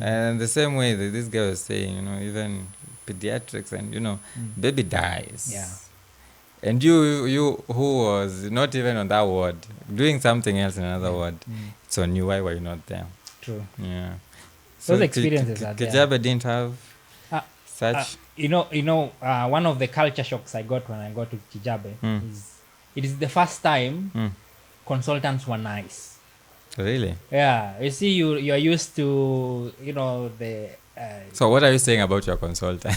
And the same way that this guy was saying, even pediatrics and, baby dies. Yeah. And you who was not even on that ward, doing something else in another ward, it's on you. Why were you not there? True. Yeah. Those experiences are there. Kijabe didn't have such. One of the culture shocks I got when I got to Kijabe is it is the first time consultants were nice. Really? Yeah. You see, you are used to the. So what are you saying about your consultant?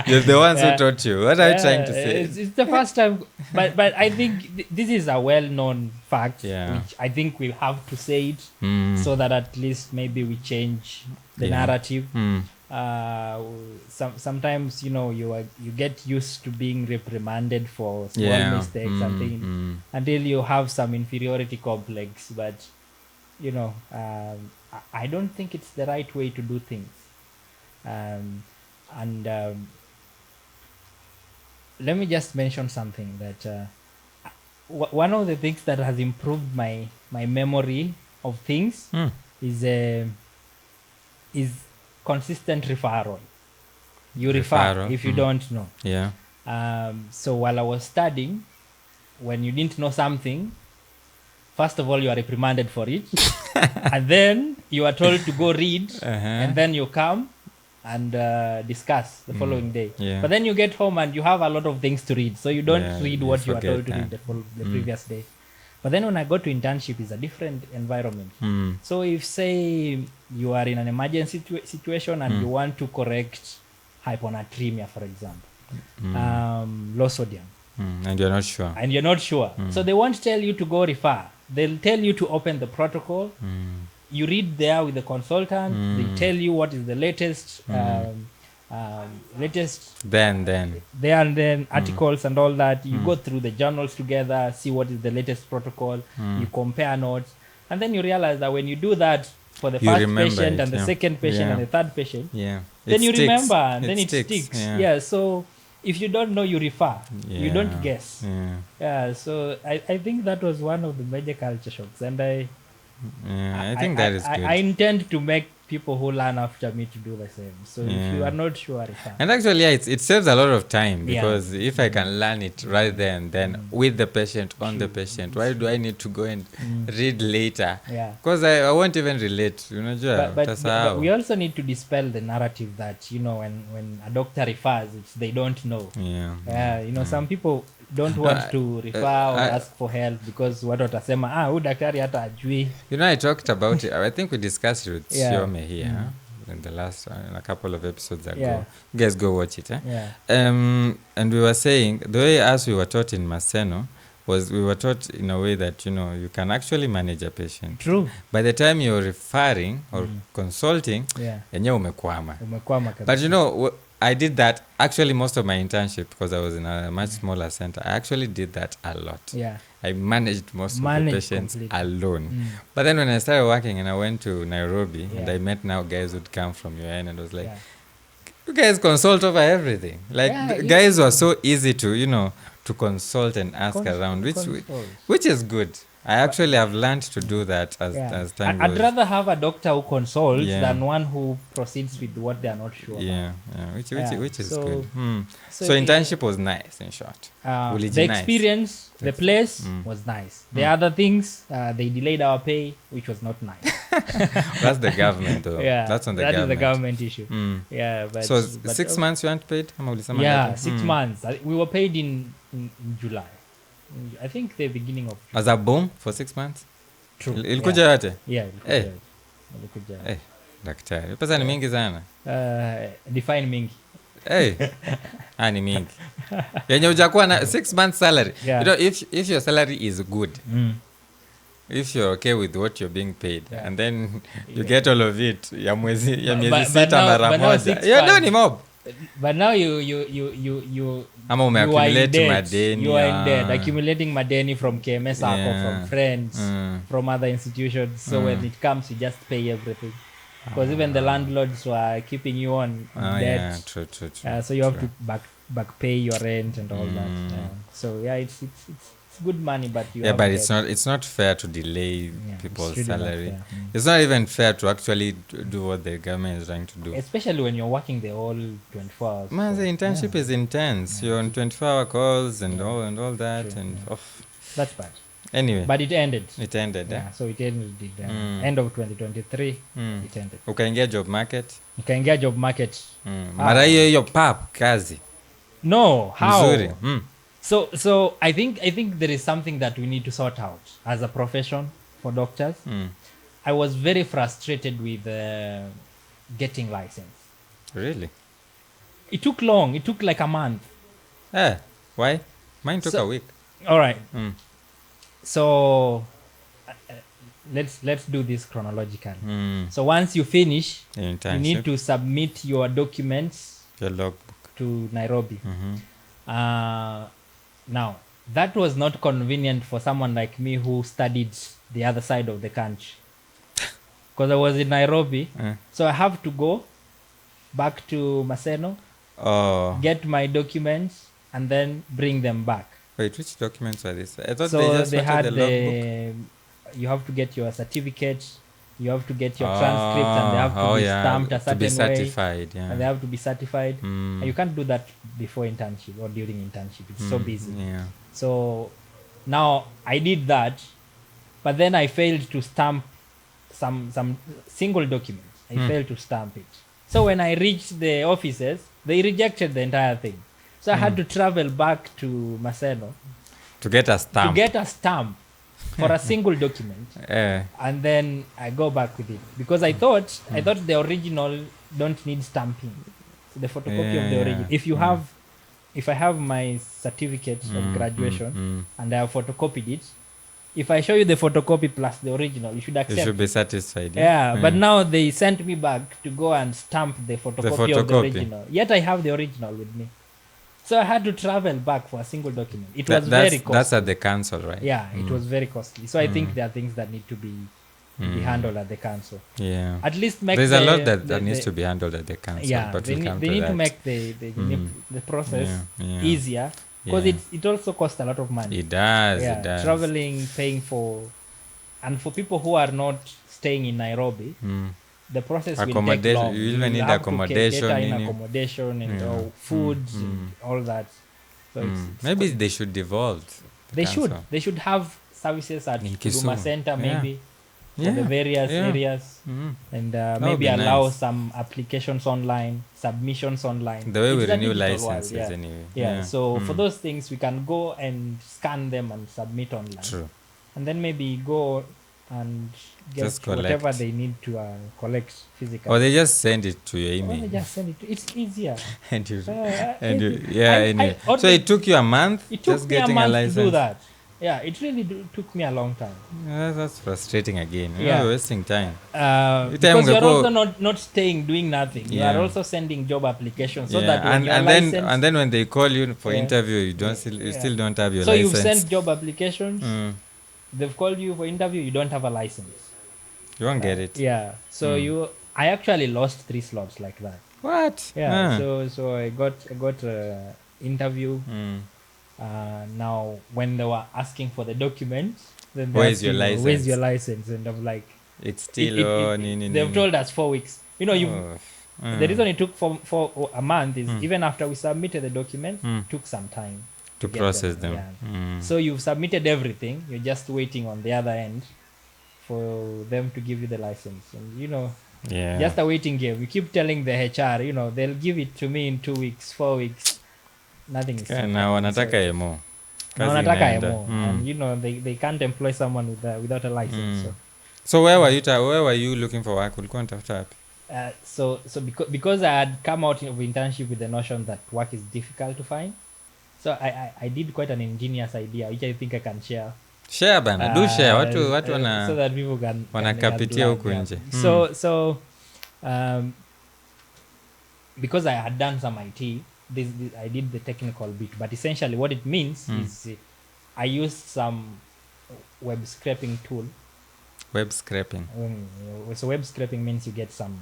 You're the ones who taught you. What are you trying to say? It's the first time, but I think this is a well-known fact, which I think we have to say it so that at least maybe we change the narrative. Sometimes you get used to being reprimanded for small mistakes and things until you have some inferiority complex, but I don't think it's the right way to do things. Let me just mention something that one of the things that has improved my memory of things is consistent referral. You refer if you don't know. Yeah. So while I was studying, when you didn't know something, first of all, you are reprimanded for it. And then you are told to go read. And then you come and discuss the following day. Yeah. But then you get home and you have a lot of things to read. So you don't read what you are told to read the previous day. But then when I go to internship, it's a different environment. So if, say, you are in an emergency situation and you want to correct hyponatremia, for example, low sodium. And you're not sure. So they won't tell you to go refer. They'll tell you to open the protocol. You read there with the consultant. They tell you what is the latest then articles and all that. You go through the journals together, see what is the latest protocol. You compare notes, and then you realize that when you do that for the first patient and the second patient and the third patient, then you remember and then it sticks. So if you don't know, you refer. You don't guess. So I think that was one of the major culture shocks, and I think that is good. I intend to make people who learn after me to do the same. So if you are not sure, refer. And actually, it saves a lot of time, because if I can learn it right there and then with the patient, on the patient, why do I need to go and read later? Because I won't even relate. But we also need to dispel the narrative that when a doctor refers, they don't know. Some people don't want to refer or ask for help because what watasema huyu daktari hata ajui. I talked about it. I think we discussed it with Siome here in the last a couple of episodes ago. You guys go watch it. And we were saying the way as we were taught in Maseno was we were taught in a way that you can actually manage a patient. True. By the time you're referring or consulting, yenyewe umekwama. But I did that actually most of my internship because I was in a much smaller center. I actually did that a lot. I managed most of the patients completely alone. But then when I started working and I went to Nairobi and I met now guys who'd come from UN and was like, you guys consult over everything. Like guys were so easy to, to consult and ask around, which is good. I actually have learned to do that as time goes. I'd rather have a doctor who consults than one who proceeds with what they are not sure about. Which is good. So internship was nice, in short. The experience, the place was nice. The other things, they delayed our pay, which was not nice. That's the government, though. That's on the government. That is the government issue. So 6 months you weren't paid? 6 months. We were paid in July. I think the beginning of July. As a boom for 6 months? True. Ilikuja yote? Ilikuja. Daktari. Pesa ni mingi sana. Define mingi. Ni mingi. Yenye ujakuwa na 6 months salary. If your salary is good, if you're okay with what you're being paid, and then you get all of it, ya miezi sita mara moja. Hiyo ni mob. But now you accumulate madeni. You are in debt, accumulating madeni from KMS or from friends, from other institutions. So when it comes, you just pay everything. Because even the landlords were keeping you on debt. True. So you have to back pay your rent and all that. So it's it's good money, but but it's not fair to delay people's salary. It's not even fair to actually do what the government is trying to do, especially when you're working the whole 24 hours. Man, the internship is intense. You're on 24-hour calls and all that. True, and that's bad. Anyway, but it ended. So it ended end of 2023. It ended. Ukaingia job market. Mara hiyo pap kazi. No, how? Mzuri. So I think there is something that we need to sort out as a profession for doctors. I was very frustrated with getting license. Really? It took long. It took like a month. Why? Mine took a week. All right. So let's do this chronologically. So once you finish, you need to submit your documents, your logbook, to Nairobi. Now that was not convenient for someone like me who studied the other side of the country, because I was in Nairobi. So I have to go back to Maseno, get my documents, and then bring them back. Wait, which documents are these? I thought they had the logbook. You have to get your certificate, you have to get your transcripts, and they have to be stamped a certain way. To be certified, and they have to be certified. And you can't do that before internship or during internship. It's so busy. So now I did that, but then I failed to stamp some single documents. I failed to stamp it. So when I reached the offices, they rejected the entire thing. So I had to travel back to Maseno to get a stamp for a single document. And then I go back with it, because I thought the original don't need stamping. So the photocopy of the original. If I have my certificate of graduation and I have photocopied it, if I show you the photocopy plus the original, you should accept. You should be satisfied. But now they sent me back to go and stamp the photocopy of the original. Yet I have the original with me. So I had to travel back for a single document. It was very costly. That's at the council, right? Yeah, it was very costly. So I think there are things that need to be handled at the council. Yeah. At least make there's a lot that needs to be handled at the council. Yeah, but they need to make the process easier, because it also costs a lot of money. It does. It does. Traveling, paying for, and for people who are not staying in Nairobi, the process will take long. You even need accommodation. Accommodation and foods and all that. So maybe they should devolve. They should have services at Huduma Center, maybe for the various areas, and maybe allow some applications online, submissions online. The way we renew licenses anyway. So for those things, we can go and scan them and submit online. True. And then maybe go and get whatever they need to collect physically. Or they just send it to your email. It's easier. Anyway. So it took you a month? It took me a month to do that. Yeah, it really took me a long time. That's frustrating again. You're wasting time. Because you're also not staying, doing nothing. You are also sending job applications. So that when and then when they call you for interview, you still don't have your license. So you've sent job applications. They've called you for interview, you don't have a license. You won't get it. So I actually lost 3 slots like that. What? So I got interview. Now when they were asking for the documents, then where's your license? Where's your license? And I'm like, it's still they've told us 4 weeks. The reason it took for a month is even after we submitted the document, it took some time to process them. So you've submitted everything, you're just waiting on the other end for them to give you the license. And just a waiting game. We keep telling the HR, they'll give it to me in 2 weeks, 4 weeks. Nothing is now wanataka emo. And they can't employ someone without a license. So where were you looking for work? Ulikuwa unatafuta wapi? So because I had come out of internship with the notion that work is difficult to find, so I did quite an ingenious idea which I think I can share. Share bana, do share. Watu so that people can wanakapitia huko nje. So because I had done some IT, this I did the technical bit, but essentially what it means is I used some web scraping tool. Web scraping. So web scraping means you get some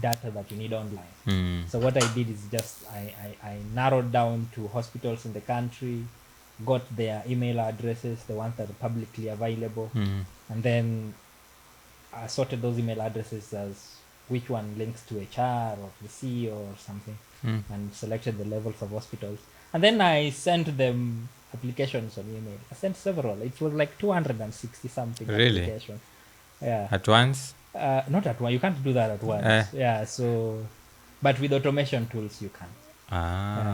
data that you need online. So what I did is just I narrowed down to hospitals in the country, got their email addresses, the ones that are publicly available, and then I sorted those email addresses as which one links to HR or the CEO or something, and selected the levels of hospitals. And then I sent them applications on email. I sent several. It was like 260 something applications. Yeah. At once? Not at once. You can't do that at once. Yeah. So, but with automation tools, you can.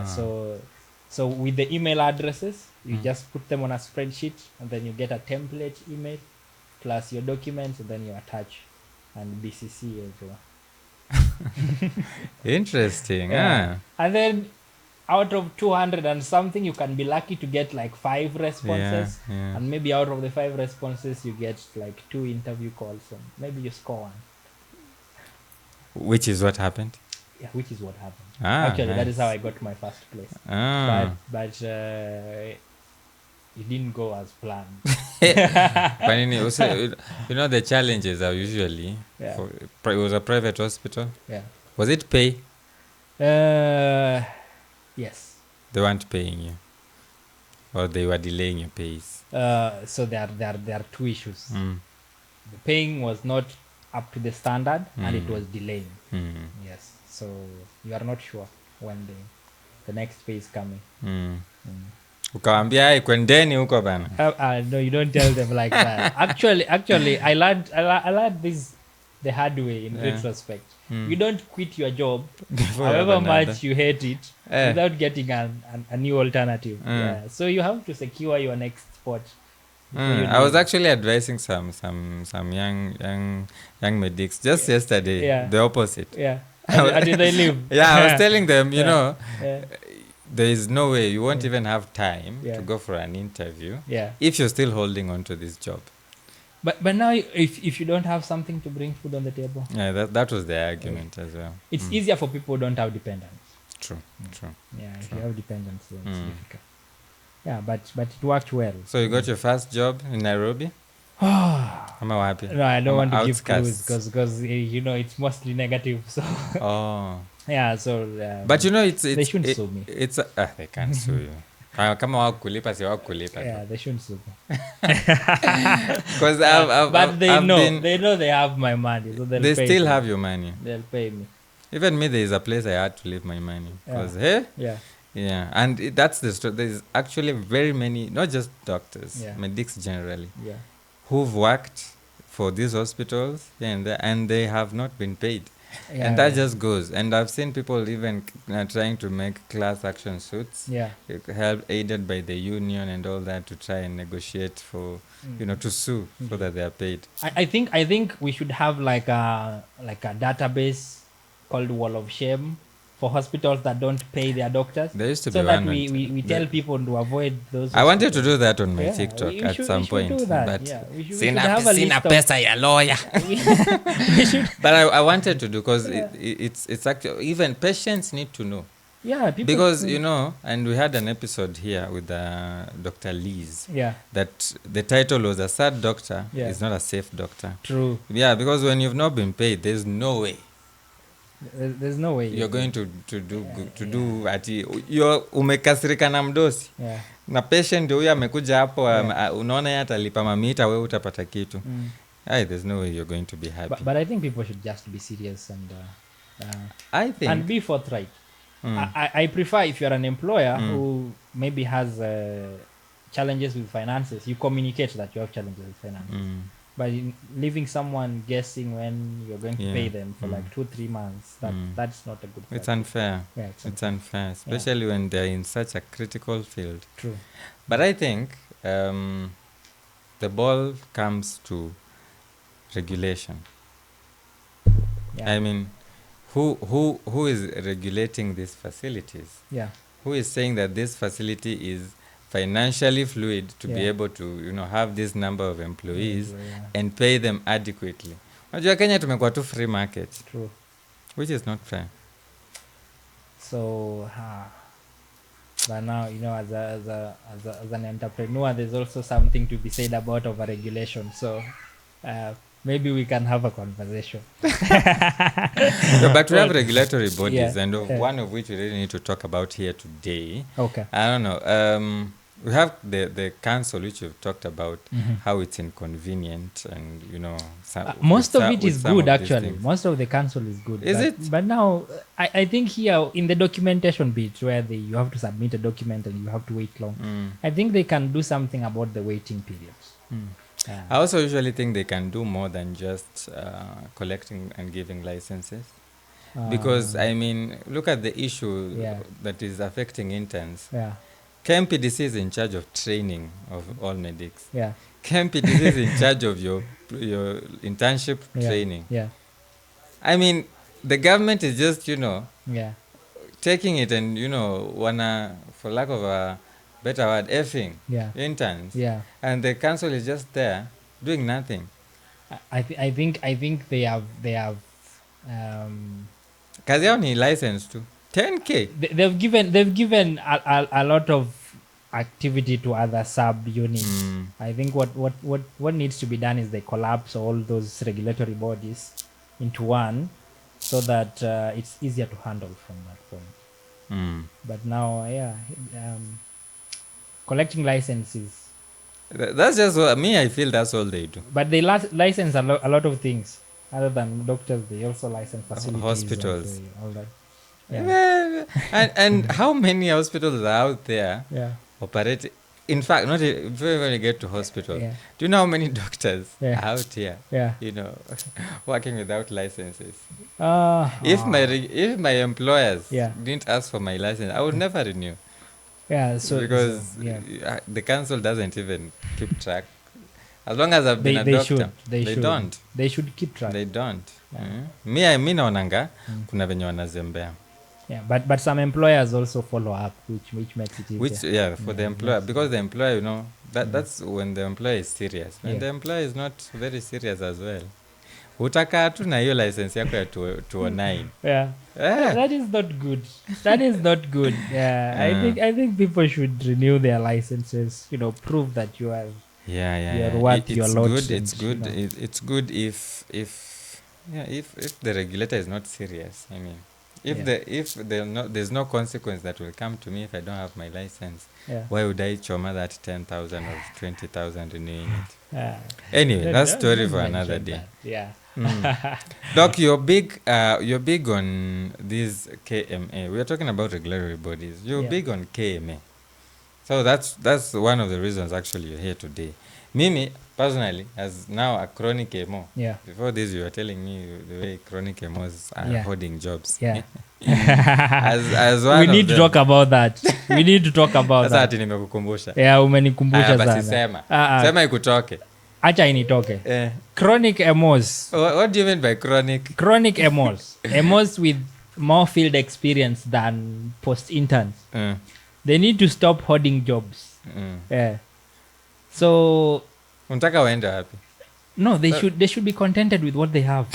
So with the email addresses, you just put them on a spreadsheet, and then you get a template email plus your documents, and then you attach and BCC as well. Interesting. And then out of 200 and something, you can be lucky to get like 5 responses, and maybe out of the 5 responses you get like 2 interview calls, and maybe you score 1. Which is what happened? Yeah, which is what happened. Actually, nice. That is how I got my first place. But it didn't go as planned. You know, the challenges are usually it was a private hospital. Yeah. Was it pay? Yes. They weren't paying you, or they were delaying your pays. So there are 2 issues. The paying was not up to the standard, and it was delaying. Yes. So you are not sure when the next pay is coming. Ukawambia kwendeni huko bana. No, you don't tell them like that. Actually, I learned this the hard way in retrospect. You don't quit your job, however much you hate it, without getting a new alternative. So you have to secure your next spot. I was actually advising some young medics just yesterday. The opposite. How did they live? I was telling them, you know, there is no way you won't even have time to go for an interview if you're still holding on to this job. But now, if you don't have something to bring food on the table, that was the argument as well. It's easier for people who don't have dependents. True. Yeah, if you have dependents, then it's difficult. Yeah, but it worked well. So you got your first job in Nairobi? Am I happy? No, I don't want to give clues because you know it's mostly negative. So. Yeah, so. But you know they shouldn't sue me. They can't sue you. Kama wakulipa si wakulipa. Yeah, they shouldn't sue me. Because but they know they have my money, so they still have your money. They'll pay me. Even me, there is a place I had to leave my money because and that's the story. There's actually very many, not just doctors, medics generally, who've worked for these hospitals and they have not been paid. And that just goes. And I've seen people even trying to make class action suits, help aided by the union and all that, to try and negotiate for, to sue so that they are paid. I think we should have like a database called Wall of Shame for hospitals that don't pay their doctors. There used to so be that we tell people to avoid those. I wanted to do that on my TikTok at some point. But sina pesa ya lawyer. But I wanted to do because it's actually, even patients need to know. Yeah, people because and we had an episode here with Dr. Liz. That the title was "A Sad Doctor is Not a Safe Doctor." True. Yeah, because when you've not been paid, there's no way. There's no way you're going to do ati you're umekasirika na mdosi na patient huyu amekuja hapo unaona yeye atalipa mamita, wewe utapata kitu. There's no way you're going to be happy. But I think people should just be serious and be forthright. I prefer, if you're an employer who maybe has challenges with finances, you communicate that you have challenges with finances. But leaving someone guessing when you're going to pay them for like 2-3 months, that's not a good thing. It's unfair. It's unfair, especially when they're in such a critical field. True. But I think the ball comes to regulation. I mean, who is regulating these facilities? Who is saying that this facility is financially fluid to be able to have this number of employees and pay them adequately? Unajua Kenya tumekuwa tu free market. True. Which is not fair. So but now as an entrepreneur, there's also something to be said about overregulation. So maybe we can have a conversation. But we have regulatory bodies, and one of which we really need to talk about here today. Okay. I don't know. we have the council, which you've talked about, how it's inconvenient, and most of it is good actually. Most of the council is good. Is it? But now, I think here in the documentation bit, where you have to submit a document and you have to wait long, I think they can do something about the waiting periods. I also usually think they can do more than just collecting and giving licenses. Because, I mean, look at the issue that is affecting interns. KMPDC is in charge of training of all medics. KMPDC is in charge of your internship training. I mean, the government is just, taking it and, wanna, for lack of a better word, effing interns. And the council is just there doing nothing. I think they have kazi yao ni license too. 10K. They've given a lot of activity to other sub units. I think what needs to be done is they collapse all those regulatory bodies into one, so that it's easier to handle from that point. But now, collecting licenses. That's just what I feel. That's all they do. But they license a lot of things. Other than doctors, they also license facilities, hospitals, and all that. And how many hospitals are out there operating? In fact, not before we get to hospital. Do you know how many doctors are out here? Working without licenses. If my employers didn't ask for my license, I would never renew. Because the council doesn't even keep track. As long as I've been a doctor, they don't. They should keep track. They don't. Mi naonanga kuna venye wanazembea. But some employers also follow up, which makes it easier. For the employer, because the employer, that's when the employer is serious. When the employer is not very serious as well, utakaa tu na hiyo license yako ya 209. That is not good. That is not good. I think people should renew their licenses. Prove that you are. You're worth your load. It's good. It's good if the regulator is not serious. I mean, if there's no consequence that will come to me if I don't have my license, why would I choma that 10,000 or 20,000 renewing it? Anyway, that's story for another day. Doc, you're big on these KMA. We are talking about regulatory bodies. You're big on KMA. So that's one of the reasons actually you're here today. Mimi, personally, as now a chronic MO. Before this, you were telling me the way chronic MOs are holding jobs. As one we need to talk about that. We need to talk about that. Sasa ati nimekukumbusha. Umenikumbusha sana. Basi sema ikutoke. Acha initoke. Chronic MOs. What do you mean by chronic? Chronic MOs. MOs with more field experience than post-interns. They need to stop hoarding jobs. So unataka waende wapi? No, they should be contented with what they have.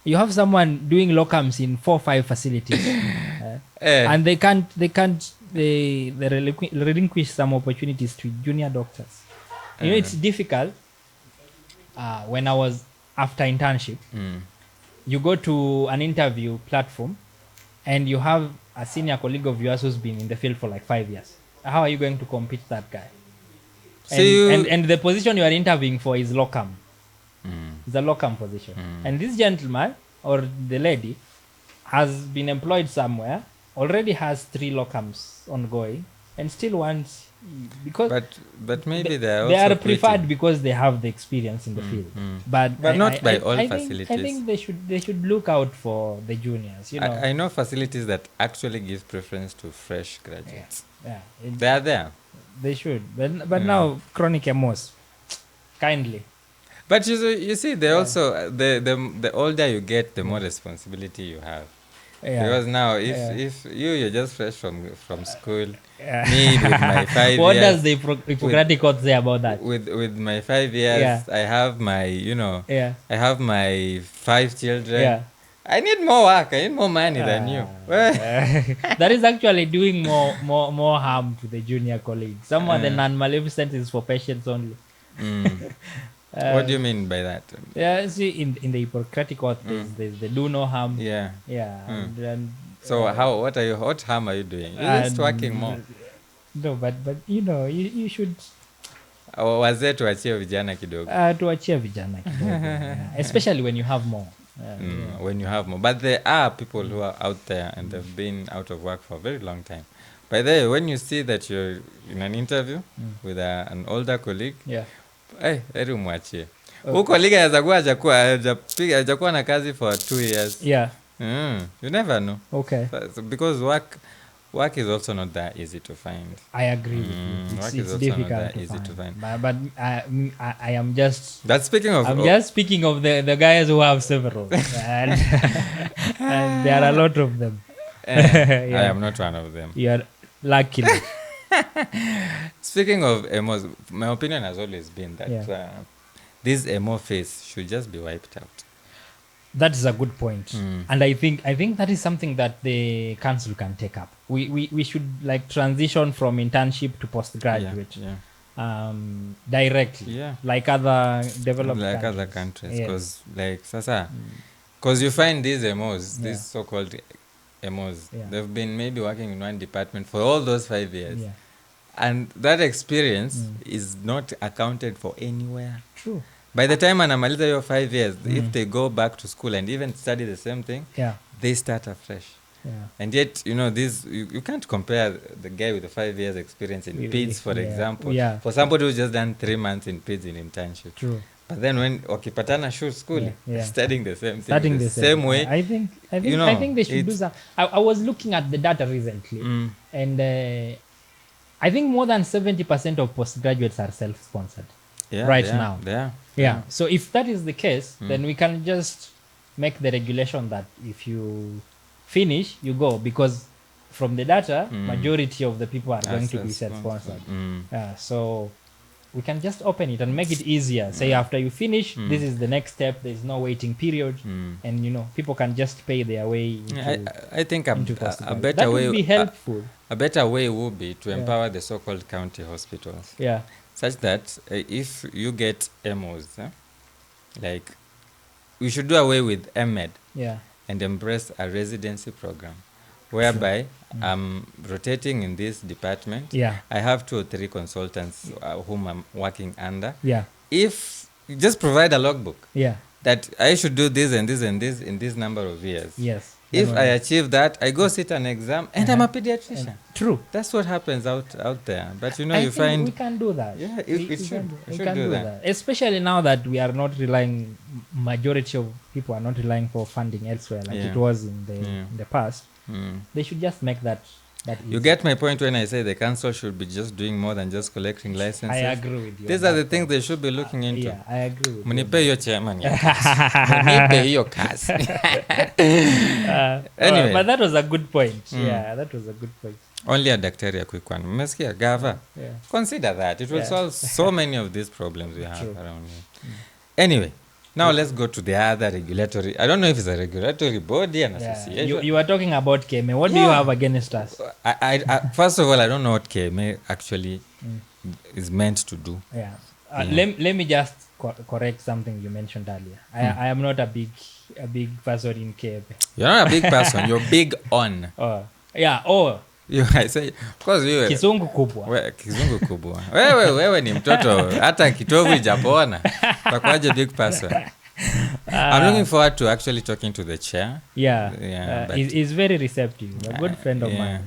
You have someone doing locums in 4 or 5 facilities, and they relinquish some opportunities to junior doctors. It's difficult. When I was after internship, you go to an interview platform, and you have a senior colleague of yours who's been in the field for like 5 years. How are you going to compete that guy? And the position you are interviewing for is locum. It's a locum position. And this gentleman or the lady has been employed somewhere, already has 3 locums ongoing, and still wants, because but maybe they are preferred because they have the experience in the field. But not by all facilities. I think they should look out for the juniors. I know facilities that actually give preference to fresh graduates. They are there. They should. But now chronic MOs, kindly. But you see, they also the older you get, the more responsibility you have. Because now, if you're just fresh from school, me with my 5 years. What does the Hippocratic Oath say about that? With my 5 years, I have my I have my 5 children. I need more work. I need more money than you. That is actually doing more harm to the junior colleagues. Some of the non-maleficent is for patients only. What do you mean by that? See, in the Hippocratic Oath, there's the do no harm. And so what harm are you doing? You're just working more. No, but you should wazee tuachie vijana kidogo. Tuachie vijana kidogo. Yeah. Especially when you have more. When you have more. But there are people who are out there and they've been out of work for a very long time. By the way, when you see that you're in an interview with an older colleague, heri umwachie. Huyu colleague hajakuwa na kazi for 2 years. Yeah. You never know. Okay. So, because work is also not that easy to find. I agree with you. Work is it's also difficult not that easy to find. But I am just... That's speaking of... I'm just speaking of the guys who have several. and there are a lot of them. I am not one of them. You are lucky. Speaking of emos, my opinion has always been that this emo phase should just be wiped out. That is a good point. And I think that is something that the council can take up. We should like transition from internship to postgraduate directly, like other developed countries. Because because you find these emos, these so-called emos, they've been maybe working in one department for all those 5 years. And that experience is not accounted for anywhere. True. By the time anamaliza your 5 years, if they go back to school and even study the same thing, they start afresh. And yet, you can't compare the guy with the 5 years experience in PIDS, for example, for somebody who's just done 3 months in PIDS in internship. True. But then when wakipatana school, studying the same thing, the same way. I think they should do that. I was looking at the data recently, and I think more than 70% of postgraduates are self-sponsored now. Yeah. So if that is the case, then we can just make the regulation that if you finish, you go, because from the data, majority of the people are going to be self-sponsored. So we can just open it and make it easier. Say after you finish, this is the next step. There's no waiting period, and people can just pay their way. I think a better that way would be helpful. A better way would be to empower the so-called county hospitals. Such that if you get MOs, like we should do away with MED and embrace a residency program whereby I'm rotating in this department. I have 2 or 3 consultants whom I'm working under. If you just provide a logbook that I should do this and this and this in this number of years. If I achieve that, I go sit an exam and I'm a pediatrician. True. That's what happens out there. But you find we can do that. Yeah, we should do that. Especially now that we are not relying, majority of people are not relying for funding elsewhere like it was in the past. They should just make that easy. You get my point when I say the council should be just doing more than just collecting licenses. I agree with you. These are the things they should be looking into. I agree with Mnipe hiyo chairman ya kazi. Mnipe hiyo kazi. Anyway. But that was a good point. That was a good point. Only a daktari ya quick one. Mmesikia gava? Consider that. It will solve so many of these problems we have around here. Anyway. Now let's go to the other regulatory. I don't know if it's a regulatory body and association. You are talking about KMA. What do you have against us? I first of all, I don't know what KMA actually is meant to do. Let me just correct something you mentioned earlier. I am not a big person in KMA. You're not a big person. You're big on. I say, because you kizungu kubwa. Kizungu kubwa. Wewe ni mtoto hata kitovu ijapona. Takwaje big person. I'm looking forward to actually talking to the chair. He's very receptive. A good friend of mine.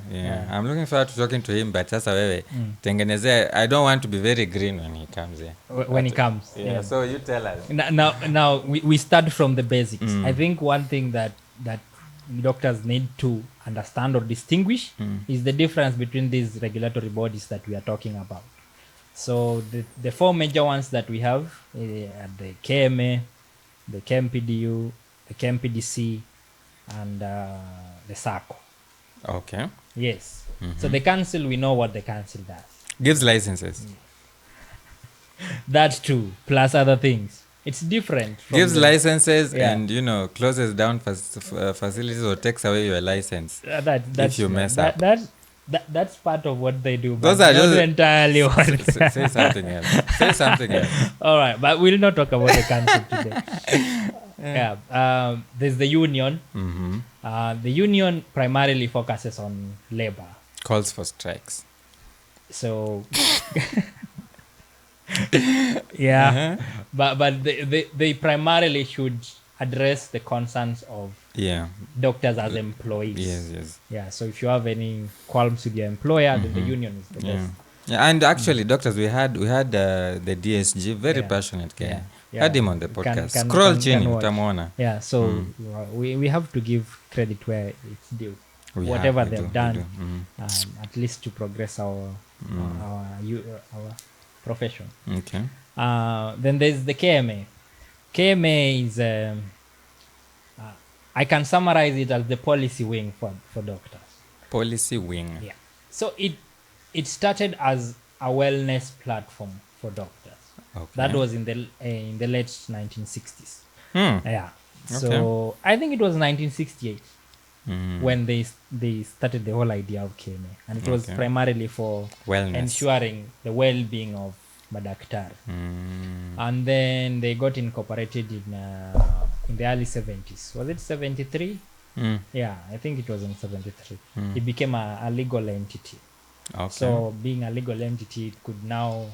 I'm looking forward to talking to him, but sasa wewe tengeneze. I don't want to be very green when he comes here. When he comes. So you tell us. Now we start from the basics. I think one thing that doctors need to understand or distinguish is the difference between these regulatory bodies that we are talking about. So the 4 major ones that we have are the KMA, the KMPDU, the KMPDC, and the SACO. Okay. Yes. So the council, we know what the council does. Gives licenses. That too, plus other things. It's different. Gives licenses and, closes down facilities or takes away your license if you mess up. That's part of what they do. Those are just entirely what say something else. Say something else. All right, but we'll not talk about the concept today. There's the union. The union primarily focuses on labor. Calls for strikes. So yeah, but they primarily should address the concerns of doctors as employees. Yeah, so if you have any qualms with your employer, then the union is the best. Yeah, and actually, doctors, we had the DSG, very passionate guy. Had him on the podcast. Scroll chini, utamwona. Yeah, so we have to give credit where it's due. Whatever they've done, at least to progress our profession. Okay. Then there's the KMA. KMA is I can summarize it as the policy wing for doctors. Policy wing. Yeah. So it started as a wellness platform for doctors. Okay. That was in the late 1960s. Yeah. So Okay. I think it was 1968 when they started the whole idea of KMA, and it was primarily for wellness, ensuring the well-being of Daktari. And then they got incorporated in the early 70s. Was it 73? Yeah, I think it was in 73. It became a legal entity. Okay. So being a legal entity, it could now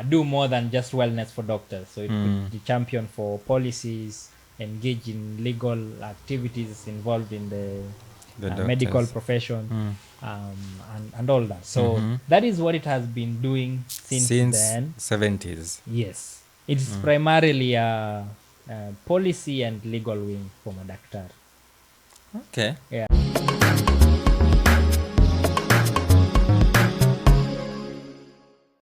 do more than just wellness for doctors. So it could be champion for policies, engage in legal activities involved in the medical profession, and all that. So that is what it has been doing since then. 70s. Yes. It's primarily a policy and legal wing for Daktari. Okay. Yeah.